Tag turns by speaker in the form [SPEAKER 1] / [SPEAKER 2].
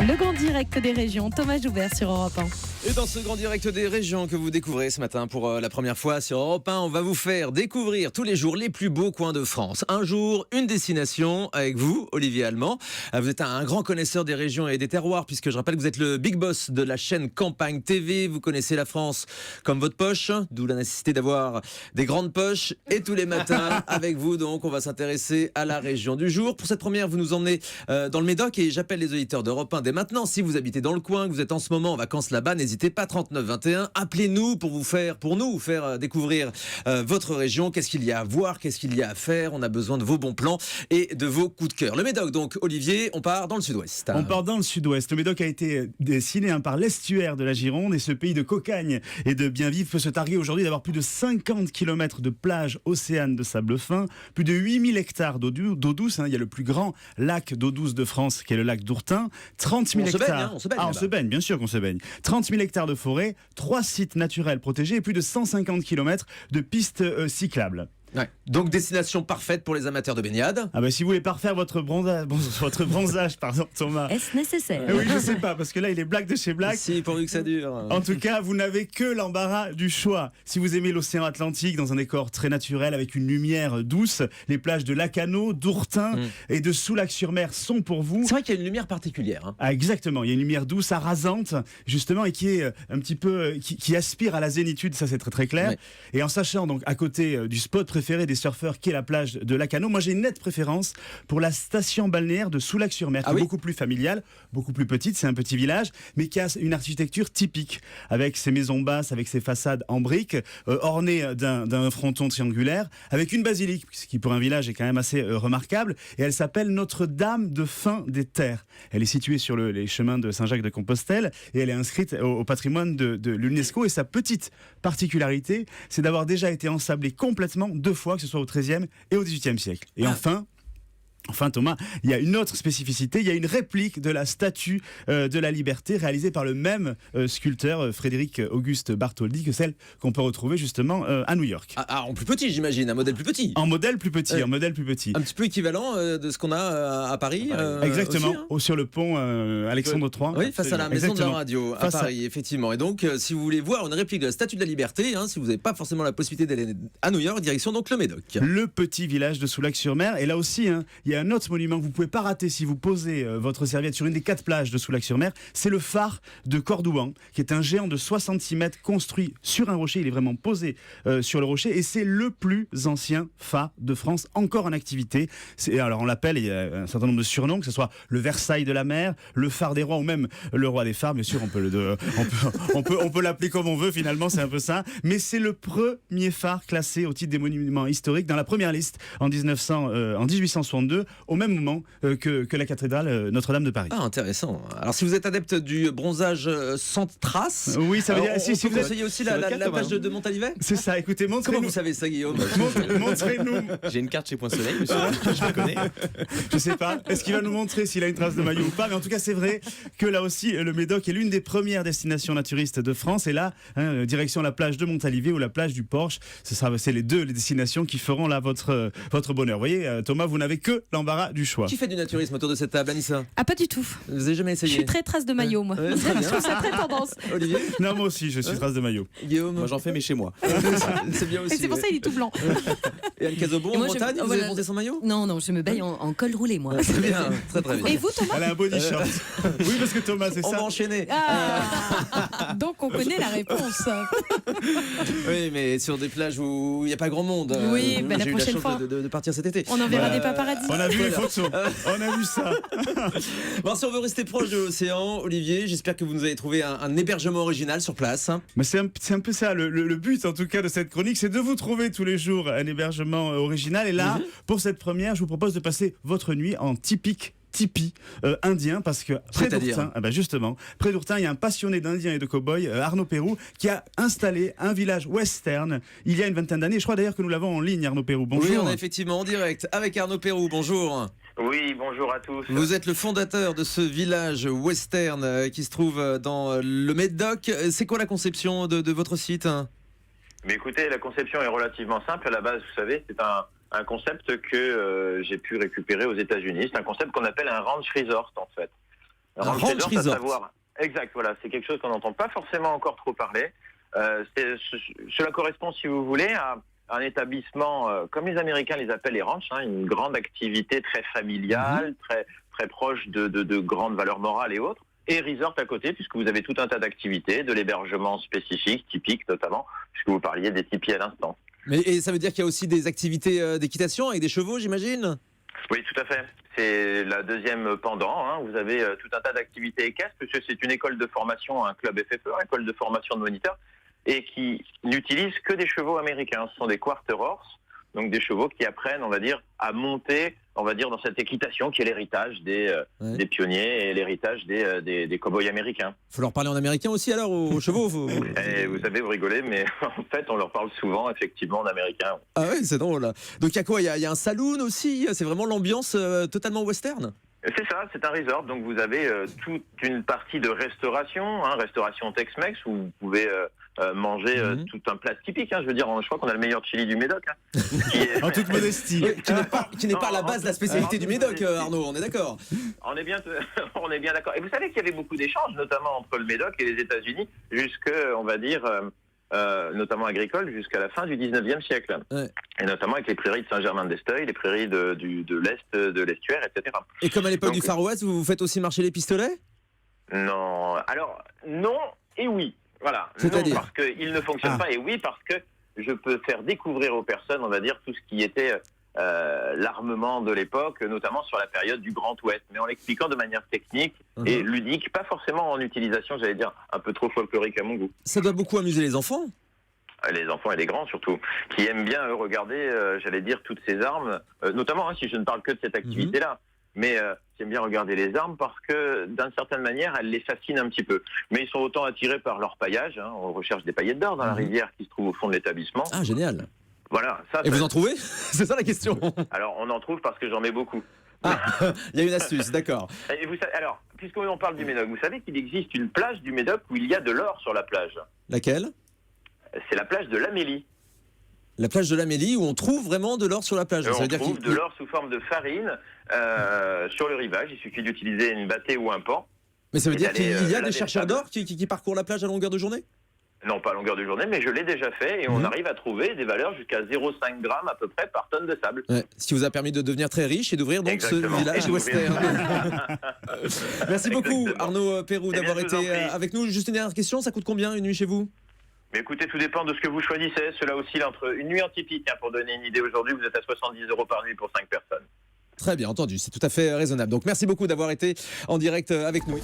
[SPEAKER 1] Le grand direct des régions, Thomas Joubert sur Europe 1.
[SPEAKER 2] Et dans ce grand direct des régions que vous découvrez ce matin pour la première fois sur Europe 1, on va vous faire découvrir tous les jours les plus beaux coins de France. Un jour, une destination avec vous, Olivier Allemand. Vous êtes un grand connaisseur des régions et des terroirs puisque je rappelle que vous êtes le big boss de la chaîne Campagne TV. Vous connaissez la France comme votre poche, d'où la nécessité d'avoir des grandes poches. Et tous les matins, avec vous, donc, on va s'intéresser à la région du jour. Pour cette première, vous nous emmenez dans le Médoc et j'appelle les auditeurs d'Europe 1 dès maintenant. Si vous habitez dans le coin, que vous êtes en ce moment en vacances là-bas, n'hésitez pas, 39 21, appelez-nous pour nous faire découvrir votre région. Qu'est-ce qu'il y a à voir, qu'est-ce qu'il y a à faire. On a besoin de vos bons plans et de vos coups de cœur. Le Médoc, donc, Olivier, on part dans le sud-ouest.
[SPEAKER 3] On part dans le sud-ouest. Le Médoc a été dessiné par l'estuaire de la Gironde et ce pays de cocagne et de bien vivre peut se targuer aujourd'hui d'avoir plus de 50 km de plage océane de sable fin, plus de 8000 hectares d'eau douce. Il y a le plus grand lac d'eau douce de France qui est le lac d'Ourtin. 30 000 hectares.
[SPEAKER 2] On se baigne,
[SPEAKER 3] bien sûr qu'on se baigne. 30 000 hectares de forêt, 3 sites naturels protégés et plus de 150 km de pistes cyclables.
[SPEAKER 2] Ouais. Donc destination parfaite pour les amateurs de baignade.
[SPEAKER 3] Ah bah si vous voulez parfaire votre bronzage, pardon Thomas.
[SPEAKER 1] Est-ce nécessaire ?
[SPEAKER 3] Oui, je sais pas parce que là il est black de chez black.
[SPEAKER 2] Si, pourvu que ça dure.
[SPEAKER 3] En tout cas, vous n'avez que l'embarras du choix. Si vous aimez l'océan Atlantique dans un décor très naturel avec une lumière douce, les plages de Lacanau, d'Ourtin et de Soulac-sur-Mer sont pour vous.
[SPEAKER 2] C'est vrai qu'il y a une lumière particulière.
[SPEAKER 3] Ah, exactement, il y a une lumière douce, arasante, justement, et qui est un petit peu, qui aspire à la zénitude, ça c'est très très clair. Ouais. Et en sachant donc à côté du spot préféré des surfeurs qui est la plage de Lacanau, moi j'ai une nette préférence pour la station balnéaire de Soulac-sur-Mer, qui est beaucoup plus familiale, beaucoup plus petite, c'est un petit village, mais qui a une architecture typique, avec ses maisons basses, avec ses façades en briques, ornées d'un fronton triangulaire, avec une basilique, ce qui pour un village est quand même assez remarquable, et elle s'appelle Notre-Dame de Fin des Terres. Elle est située sur les chemins de Saint-Jacques-de-Compostelle, et elle est inscrite au patrimoine de l'UNESCO, et sa petite particularité, c'est d'avoir déjà été ensablée complètement 2 fois, que ce soit au XIIIe et au XVIIIe siècle. Et Enfin Thomas, il y a une autre spécificité, il y a une réplique de la statue de la Liberté réalisée par le même sculpteur Frédéric Auguste Bartholdi que celle qu'on peut retrouver justement à New York.
[SPEAKER 2] En plus petit j'imagine, un modèle plus petit.
[SPEAKER 3] En modèle plus petit. Un
[SPEAKER 2] petit peu équivalent de ce qu'on a à Paris.
[SPEAKER 3] Exactement,
[SPEAKER 2] aussi,
[SPEAKER 3] sur le pont Alexandre III.
[SPEAKER 2] Oui, face à la maison de la radio à Paris, effectivement. Et donc si vous voulez voir une réplique de la statue de la Liberté, si vous n'avez pas forcément la possibilité d'aller à New York, direction donc le Médoc.
[SPEAKER 3] Le petit village de Soulac-sur-Mer, et là aussi, il y a un autre monument que vous pouvez pas rater si vous posez votre serviette sur une des 4 plages de Soulac-sur-Mer, c'est le phare de Cordouan, qui est un géant de 66 mètres construit sur un rocher. Il est vraiment posé sur le rocher et c'est le plus ancien phare de France encore en activité. Alors on l'appelle, il y a un certain nombre de surnoms, que ce soit le Versailles de la mer, le phare des rois ou même le roi des phares. Bien sûr, on peut l'appeler comme on veut, finalement c'est un peu ça, mais c'est le premier phare classé au titre des monuments historiques dans la première liste en 1862, au même moment que la cathédrale Notre-Dame de Paris.
[SPEAKER 2] Ah, intéressant. Alors si vous êtes adepte du bronzage sans trace,
[SPEAKER 3] oui, ça veut dire
[SPEAKER 2] si vous conseillez aussi la plage de Montalivet.
[SPEAKER 3] C'est ça, écoutez, montrez-nous.
[SPEAKER 2] Comment vous savez ça, Guillaume?
[SPEAKER 3] Montrez-nous.
[SPEAKER 4] J'ai une carte chez Point Soleil, monsieur. Je la connais.
[SPEAKER 3] Je sais pas. Est-ce qu'il va nous montrer s'il a une trace de maillot ou pas? Mais en tout cas, c'est vrai que là aussi, le Médoc est l'une des premières destinations naturistes de France. Et là, direction la plage de Montalivet ou la plage du Porche. C'est les destinations qui feront là votre bonheur. Vous voyez, Thomas, vous n'avez que l'embarras du choix.
[SPEAKER 2] Qui fait du naturisme autour de cette table, Anissa?
[SPEAKER 1] Ah, pas du tout.
[SPEAKER 2] Vous avez jamais essayé?
[SPEAKER 1] Je suis très trace de maillot, moi. Je trouve ça très tendance.
[SPEAKER 2] Olivier?
[SPEAKER 3] Non, moi aussi, je suis trace de maillot.
[SPEAKER 2] Guillaume?
[SPEAKER 4] Moi, j'en fais, mais chez moi.
[SPEAKER 2] C'est bien aussi.
[SPEAKER 1] Et c'est pour ça qu'il est tout blanc.
[SPEAKER 2] Et Anne Cazobon, en Bretagne, vous avez monté son maillot?
[SPEAKER 5] Non, je me baigne en col roulé, moi.
[SPEAKER 2] Très bien, très bien.
[SPEAKER 1] Et vous, Thomas?
[SPEAKER 3] Elle a un body short. Oui, parce que Thomas, c'est ça.
[SPEAKER 2] On va enchaîner.
[SPEAKER 1] Donc, on connaît la réponse.
[SPEAKER 2] Oui, mais sur des plages où il n'y a pas grand monde.
[SPEAKER 1] Oui, la
[SPEAKER 2] j'ai eu
[SPEAKER 1] prochaine
[SPEAKER 2] la
[SPEAKER 1] fois.
[SPEAKER 2] chance de partir cet été.
[SPEAKER 1] On enverra des paparazzis.
[SPEAKER 3] On a vu les photos. On a vu ça.
[SPEAKER 2] Bon, si on veut rester proche de l'océan, Olivier, j'espère que vous nous avez trouvé un hébergement original sur place.
[SPEAKER 3] Mais c'est un peu ça, le but en tout cas de cette chronique, c'est de vous trouver tous les jours un hébergement original. Et là, pour cette première, je vous propose de passer votre nuit en typique tipi indien, parce que près d'Ourtin, justement, près d'Ourtin, il y a un passionné d'indiens et de cow-boys, Arnaud Pérou, qui a installé un village western il y a une vingtaine d'années. Je crois d'ailleurs que nous l'avons en ligne, Arnaud Pérou. Bonjour.
[SPEAKER 2] Oui, on est effectivement en direct avec Arnaud Pérou. Bonjour.
[SPEAKER 6] Oui, bonjour à tous.
[SPEAKER 2] Vous êtes le fondateur de ce village western qui se trouve dans le Médoc. C'est quoi la conception de votre site?
[SPEAKER 6] Mais écoutez, la conception est relativement simple. À la base, vous savez, c'est un concept que j'ai pu récupérer aux États-Unis. C'est un concept qu'on appelle un ranch resort, en fait.
[SPEAKER 2] ranch resort.
[SPEAKER 6] à savoir. Exact, voilà, c'est quelque chose qu'on n'entend pas forcément encore trop parler. Cela correspond, si vous voulez, à un établissement, comme les Américains les appellent les ranchs, une grande activité très familiale, très proche de grandes valeurs morales et autres. Et resort à côté, puisque vous avez tout un tas d'activités, de l'hébergement spécifique, typique notamment, puisque vous parliez des tipis à l'instant.
[SPEAKER 2] Et ça veut dire qu'il y a aussi des activités d'équitation avec des chevaux, j'imagine?
[SPEAKER 6] Oui, tout à fait. C'est la deuxième pendant. Vous avez tout un tas d'activités équestres, puisque c'est une école de formation, un club FFE, une école de formation de moniteurs, et qui n'utilise que des chevaux américains. Ce sont des quarter horse, donc des chevaux qui apprennent, on va dire, à monter, on va dire, dans cette équitation qui est l'héritage des pionniers et l'héritage des cow-boys américains.
[SPEAKER 2] Faut leur parler en américain aussi alors aux chevaux
[SPEAKER 6] Et vous savez, vous rigolez, mais en fait, on leur parle souvent, effectivement, en américain.
[SPEAKER 2] Ah ouais, c'est drôle. Donc il y a quoi? Il y a un saloon aussi? C'est vraiment l'ambiance totalement western?
[SPEAKER 6] C'est ça, c'est un resort. Donc vous avez toute une partie de restauration, restauration Tex-Mex, où vous pouvez manger tout un plat typique. Je veux dire, je crois qu'on a le meilleur chili du Médoc. Qui est...
[SPEAKER 3] En toute modestie.
[SPEAKER 2] Qui n'est pas à la base de la spécialité du Médoc, Arnaud, on est d'accord?
[SPEAKER 6] On est bien d'accord. Et vous savez qu'il y avait beaucoup d'échanges, notamment entre le Médoc et les États-Unis, jusque, on va dire, notamment agricoles, jusqu'à la fin du 19e siècle. Ouais. Et notamment avec les prairies de Saint-Germain-d'Esteuil, les prairies de l'Est, de l'estuaire, etc.
[SPEAKER 2] Et comme à l'époque du Far West, vous faites aussi marcher les pistolets?
[SPEAKER 6] Non. Alors, non et oui. Voilà.
[SPEAKER 2] C'est-à-dire?
[SPEAKER 6] Non, parce qu'il ne fonctionne pas, et oui, parce que je peux faire découvrir aux personnes, on va dire, tout ce qui était l'armement de l'époque, notamment sur la période du Grand Ouest, mais en l'expliquant de manière technique et ludique, pas forcément en utilisation, j'allais dire, un peu trop folklorique à mon goût.
[SPEAKER 2] Ça doit beaucoup amuser les enfants?
[SPEAKER 6] Les enfants et les grands surtout, qui aiment bien regarder, j'allais dire, toutes ces armes, notamment si je ne parle que de cette activité-là, mais qui aiment bien regarder les armes parce que, d'une certaine manière, elles les fascinent un petit peu. Mais ils sont autant attirés par leur paillage, on recherche des paillettes d'or dans la rivière qui se trouve au fond de l'établissement.
[SPEAKER 2] Ah, génial.
[SPEAKER 6] Voilà.
[SPEAKER 2] Et vous en trouvez? C'est ça la question.
[SPEAKER 6] Alors, on en trouve parce que j'en mets beaucoup.
[SPEAKER 2] Ah, il y a une astuce, d'accord.
[SPEAKER 6] Et vous savez, alors, puisqu'on parle du Médoc, vous savez qu'il existe une plage du Médoc où il y a de l'or sur la plage.
[SPEAKER 2] Laquelle?
[SPEAKER 6] C'est la plage de l'Amélie.
[SPEAKER 2] La plage de l'Amélie où on trouve vraiment de l'or sur la plage.
[SPEAKER 6] Ça veut dire trouve de l'or sous forme de farine sur le rivage. Il suffit d'utiliser une bâtée ou un pan.
[SPEAKER 2] Mais ça veut dire qu'il y a des chercheurs d'or qui parcourent la plage à longueur de journée?
[SPEAKER 6] Non, pas à longueur de journée, mais je l'ai déjà fait et on arrive à trouver des valeurs jusqu'à 0,5 g à peu près par tonne de sable.
[SPEAKER 2] Ouais, ce qui vous a permis de devenir très riche et d'ouvrir donc ce village western. Merci beaucoup Arnaud Pérou d'avoir été avec nous. Juste une dernière question, ça coûte combien une nuit chez vous?
[SPEAKER 6] Mais écoutez, tout dépend de ce que vous choisissez. Cela oscille entre une nuit en tipi, pour donner une idée, aujourd'hui vous êtes à 70 € par nuit pour 5 personnes.
[SPEAKER 2] Très bien entendu, c'est tout à fait raisonnable. Donc merci beaucoup d'avoir été en direct avec nous.